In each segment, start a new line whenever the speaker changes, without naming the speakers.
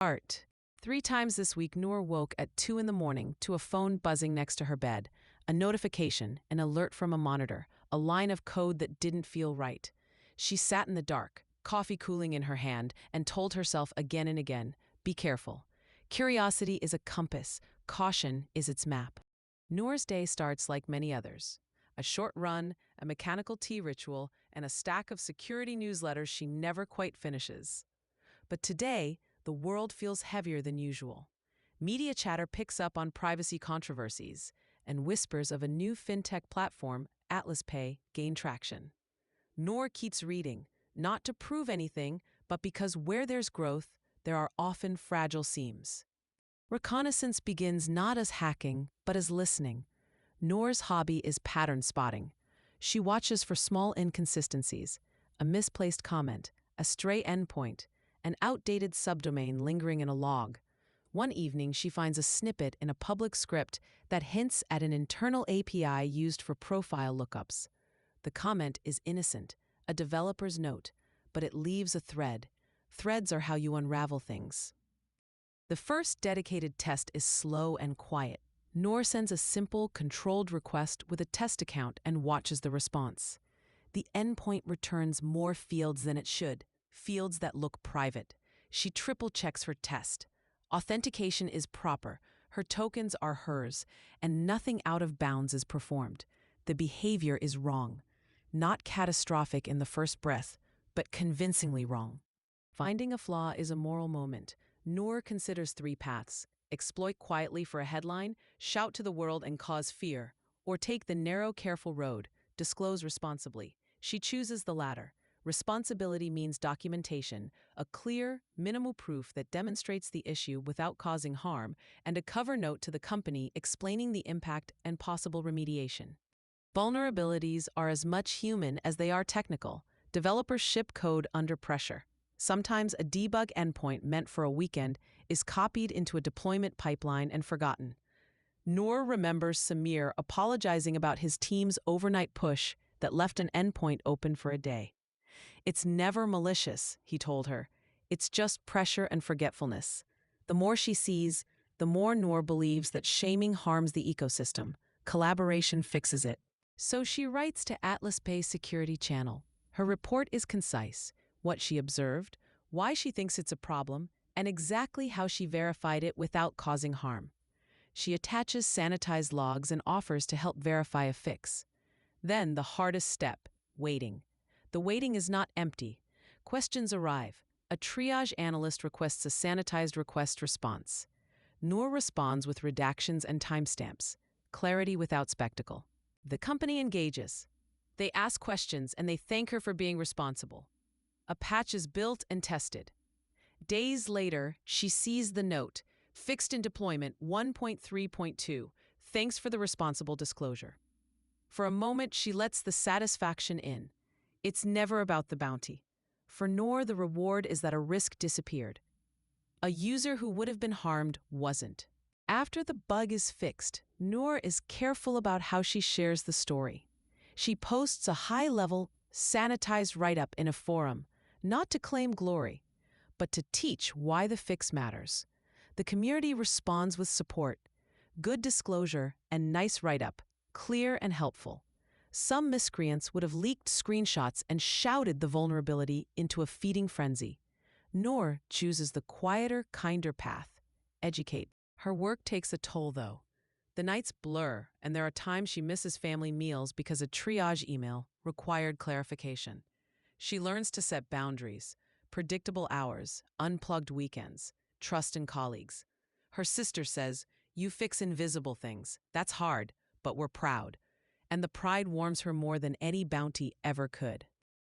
Art. 3 times this week, Noor woke at 2 in the morning to a phone buzzing next to her bed, a notification, an alert from a monitor, a line of code that didn't feel right. She sat in the dark, coffee cooling in her hand, and told herself again and again, be careful. Curiosity is a compass, caution is its map. Noor's day starts like many others. A short run, a mechanical tea ritual, and a stack of security newsletters she never quite finishes. But today, the world feels heavier than usual. Media chatter picks up on privacy controversies, and whispers of a new fintech platform, Atlas Pay, gain traction. Noor keeps reading, not to prove anything, but because where there's growth, there are often fragile seams. Reconnaissance begins not as hacking, but as listening. Noor's hobby is pattern spotting. She watches for small inconsistencies, a misplaced comment, a stray endpoint, an outdated subdomain lingering in a log. One evening, she finds a snippet in a public script that hints at an internal API used for profile lookups. The comment is innocent, a developer's note, but it leaves a thread. Threads are how you unravel things. The first dedicated test is slow and quiet. Noor sends a simple, controlled request with a test account and watches the response. The endpoint returns more fields than it should, fields that look private. She triple-checks her test. Authentication is proper, her tokens are hers, and nothing out of bounds is performed. The behavior is wrong. Not catastrophic in the first breath, but convincingly wrong. Finding a flaw is a moral moment. Noor considers 3 paths: exploit quietly for a headline, shout to the world and cause fear, or take the narrow, careful road, disclose responsibly. She chooses the latter. Responsibility means documentation, a clear, minimal proof that demonstrates the issue without causing harm, and a cover note to the company explaining the impact and possible remediation. Vulnerabilities are as much human as they are technical. Developers ship code under pressure. Sometimes a debug endpoint meant for a weekend is copied into a deployment pipeline and forgotten. Noor remembers Samir apologizing about his team's overnight push that left an endpoint open for a day. It's never malicious, he told her. It's just pressure and forgetfulness. The more she sees, the more Noor believes that shaming harms the ecosystem. Collaboration fixes it. So she writes to Atlas Pay Security Channel. Her report is concise: what she observed, why she thinks it's a problem, and exactly how she verified it without causing harm. She attaches sanitized logs and offers to help verify a fix. Then the hardest step, waiting. The waiting is not empty. Questions arrive. A triage analyst requests a sanitized request response. Noor responds with redactions and timestamps. Clarity without spectacle. The company engages. They ask questions and they thank her for being responsible. A patch is built and tested. Days later, she sees the note, fixed in deployment 1.3.2, thanks for the responsible disclosure. For a moment, she lets the satisfaction in. It's never about the bounty. For Noor, the reward is that a risk disappeared. A user who would have been harmed wasn't. After the bug is fixed, Noor is careful about how she shares the story. She posts a high-level, sanitized write-up in a forum, not to claim glory, but to teach why the fix matters. The community responds with support, good disclosure, and nice write-up, clear and helpful. Some miscreants would have leaked screenshots and shouted the vulnerability into a feeding frenzy. Noor chooses the quieter, kinder path: educate. Her work takes a toll, though. The nights blur, and there are times she misses family meals because a triage email required clarification. She learns to set boundaries: predictable hours, unplugged weekends, trust in colleagues. Her sister says, "You fix invisible things. That's hard, but we're proud." And the pride warms her more than any bounty ever could.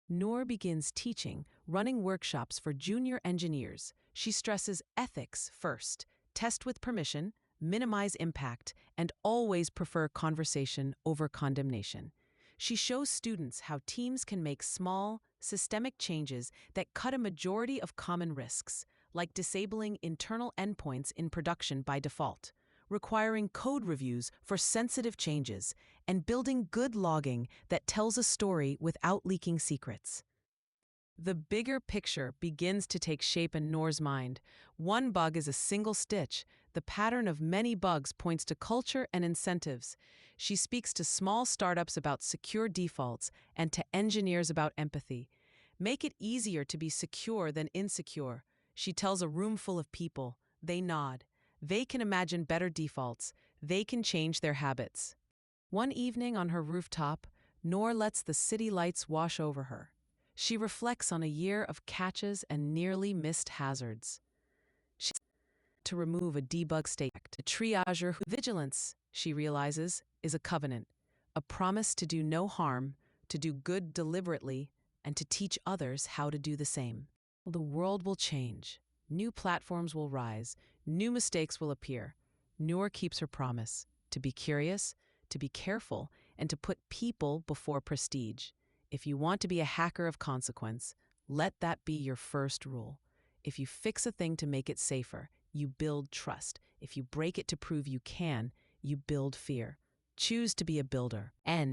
Noor begins teaching, running workshops for junior engineers. She stresses ethics first: test with permission, minimize impact, and always prefer conversation over condemnation. She shows students how teams can make small, systemic changes that cut a majority of common risks, like disabling internal endpoints in production by default, requiring code reviews for sensitive changes, and building good logging that tells a story without leaking secrets. The bigger picture begins to take shape in Noor's mind. One bug is a single stitch. The pattern of many bugs points to culture and incentives. She speaks to small startups about secure defaults and to engineers about empathy. Make it easier to be secure than insecure. She tells a room full of people. They nod. They can imagine better defaults. They can change their habits. One evening on her rooftop, Noor lets the city lights wash over her. She reflects on a year of catches and nearly missed hazards. She to remove a debug state, a triager vigilance, she realizes, is a covenant, a promise to do no harm, to do good deliberately, and to teach others how to do the same. The world will change. New platforms will rise. New mistakes will appear. Noor keeps her promise to be curious, to be careful, and to put people before prestige. If you want to be a hacker of consequence, let that be your first rule. If you fix a thing to make it safer, you build trust. If you break it to prove you can, you build fear. Choose to be a builder. End.